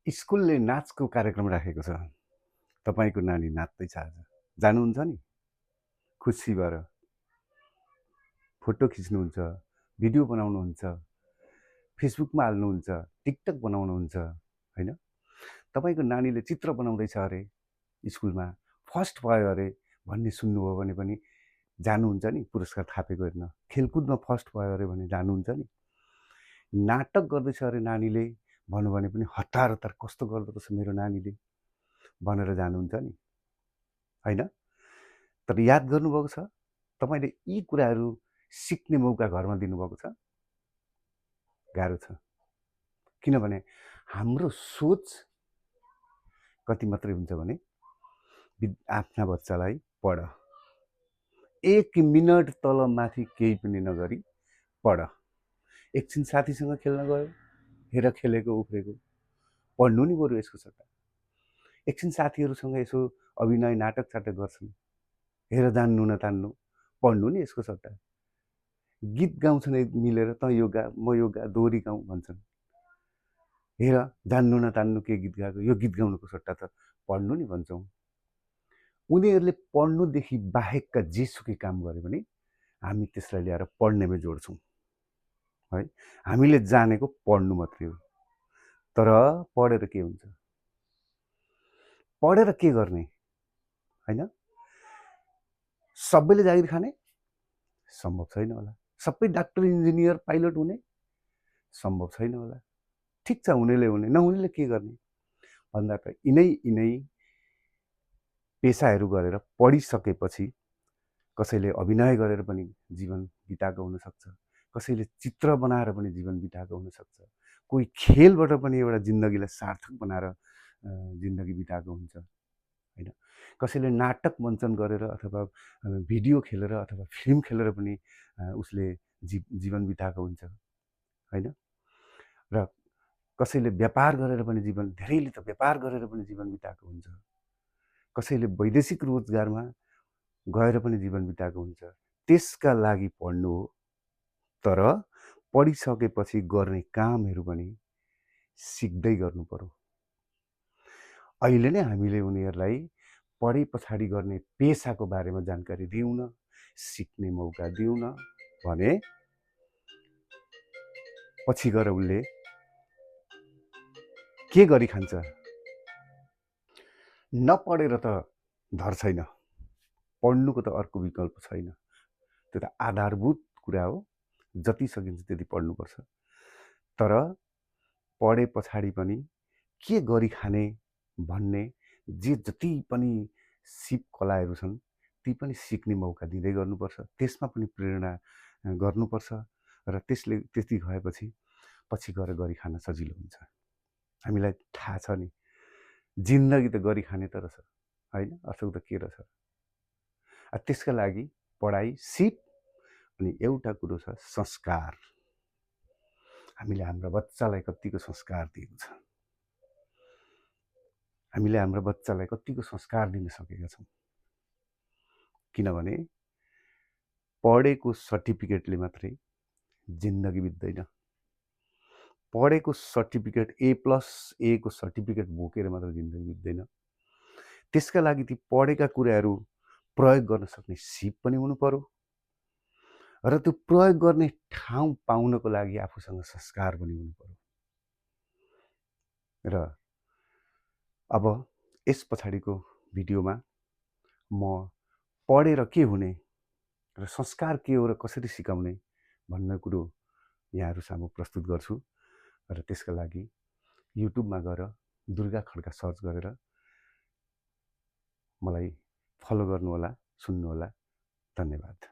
स्कुलले नाचको कार्यक्रम राखेको छ। तपाईँको नानी नाच्दैछ आज। जानुहुन्छ नि? खुसी भएर फोटो खिच्नुहुन्छ, भिडियो बनाउनुहुन्छ, फेसबुकमा हाल्नुहुन्छ, टिकटक बनाउनुहुन्छ, होइन? तपाईँको नानीले चित्र बनाउँदैछ अरे स्कुलमा, फर्स्ट भयो अरे भन्ने सुन्नुभयो भने पनि जानुहुन्छ नि पुरस्कार थापेको हेर्न। खेलकुदमा फर्स्ट भयो अरे भने जानुहुन्छ नि। नाटक गर्दैछ अरे नानीले भन्नु भने पनि हतार हतार कस्तो गर्दो रहेछ मेरो नानीले भनेर जानुहुन्छ नि, होइन? तर याद गर्नुभएको छ तपाईँले यी कुराहरू सिक्ने मौका घरमा दिनुभएको छ? गाह्रो छ। किनभने हाम्रो सोच कति मात्रै हुन्छ भने आफ्ना बच्चालाई पढ, 1 मिनट तल माथि केही पनि नगरी पढ। एकछिन साथीसँग खेल्न गयो, हेर खेलेको उफ्रेको, पढ्नु नि बरु यसको सट्टा। एकछिन साथीहरूसँग यसो अभिनय नाटक साटक गर्छन्, हेर जान्नु न तान्नु, पढ्नु नि यसको सट्टा। गीत गाउँछन् मिलेर, त यो गा म यो गा दोहोरी गाउँ भन्छन्, हेर जान्नु न तान्नु के गीत गाएको, यो गीत गाउनुको सट्टा त पढ्नु नि भन्छौँ। उनीहरूले पढ्नुदेखि बाहेकका जेसुकै काम गरे भने हामी त्यसलाई ल्याएर पढ्नेमा जोड्छौँ, है? हामीले जानेको पढ्नु मात्रै हो। तर पढेर के हुन्छ? पढेर के गर्ने, होइन? सबैले जागिर खाने सम्भव छैन होला। सबै डाक्टर इन्जिनियर पाइलट हुने सम्भव छैन होला। ठिक छ, हुनेले हुने, नहुनेले के गर्ने भन्दा त यिनै पेसाहरू गरेर पढिसकेपछि कसैले अभिनय गरेर पनि जीवन बिताएको हुनसक्छ, कसैले चित्र बनाएर पनि जीवन बिताएको हुनसक्छ, कोही खेलबाट पनि एउटा जिन्दगीलाई सार्थक बनाएर जिन्दगी बिताएको हुन्छ, होइन? कसैले नाटक मञ्चन गरेर अथवा भिडियो खेलेर अथवा फिल्म खेलेर पनि उसले जीवन बिताएको हुन्छ, होइन? र कसैले व्यापार गरेर पनि जीवन, धेरैले त व्यापार गरेर पनि जीवन बिताएको हुन्छ, कसैले वैदेशिक रोजगारमा गएर पनि जीवन बिताएको हुन्छ। त्यसका लागि पढ्नु हो, तर पढिसकेपछि गर्ने कामहरू पनि सिक्दै गर्नु पर्यो। अहिले नै हामीले उनीहरूलाई पढे पछाडि गर्ने पेसाको बारेमा जानकारी दिउँ न, सिक्ने मौका दिउँ न भने पछि गएर उसले के गरी खान्छ? नपढेर त धर छैन, पढ्नुको त अर्को विकल्प छैन। त्यो त आधारभूत कुरा हो, जति सकिन्छ त्यति पढ्नुपर्छ। तर पढे पछाडि पनि के गरी खाने भन्ने जति पनि सिप कलाहरू छन् ती पनि सिक्ने मौका दिँदै गर्नुपर्छ। त्यसमा पनि प्रेरणा गर्नुपर्छ र त्यसले त्यति भएपछि पछि गएर गरी खान सजिलो हुन्छ। हामीलाई थाहा छ नि, जिन्दगी त गरी खाने त रहेछ, होइन? अर्थात् त के रहेछ? त्यसका लागि पढाइ, सिप अनि एउटा कुरो छ संस्कार। हामीले हाम्रो बच्चालाई कतिको संस्कार दिएको छ, हामीले हाम्रो बच्चालाई कतिको संस्कार दिन सकेका छौँ। किनभने पढेको सर्टिफिकेटले मात्रै जिन्दगी बित्दैन। पढेको सर्टिफिकेट A+A को सर्टिफिकेट बोकेर मात्र जिन्दगी बित्दैन। त्यसका लागि ती पढेका कुराहरू प्रयोग गर्न सक्ने सिप पनि हुनु पर्यो र त्यो प्रयोग गर्ने ठाउँ पाउनको लागि आफूसँग संस्कार पनि हुनु पर्यो। र अब यस पछाडिको भिडियोमा म पढेर के हुने र संस्कार के हो र कसरी सिकाउने भन्ने कुरो यहाँहरू सामु प्रस्तुत गर्छु। र त्यसका लागि युट्युबमा गएर दुर्गा खड्का सर्च गरेर मलाई फलो गर्नुहोला, सुन्नुहोला। धन्यवाद।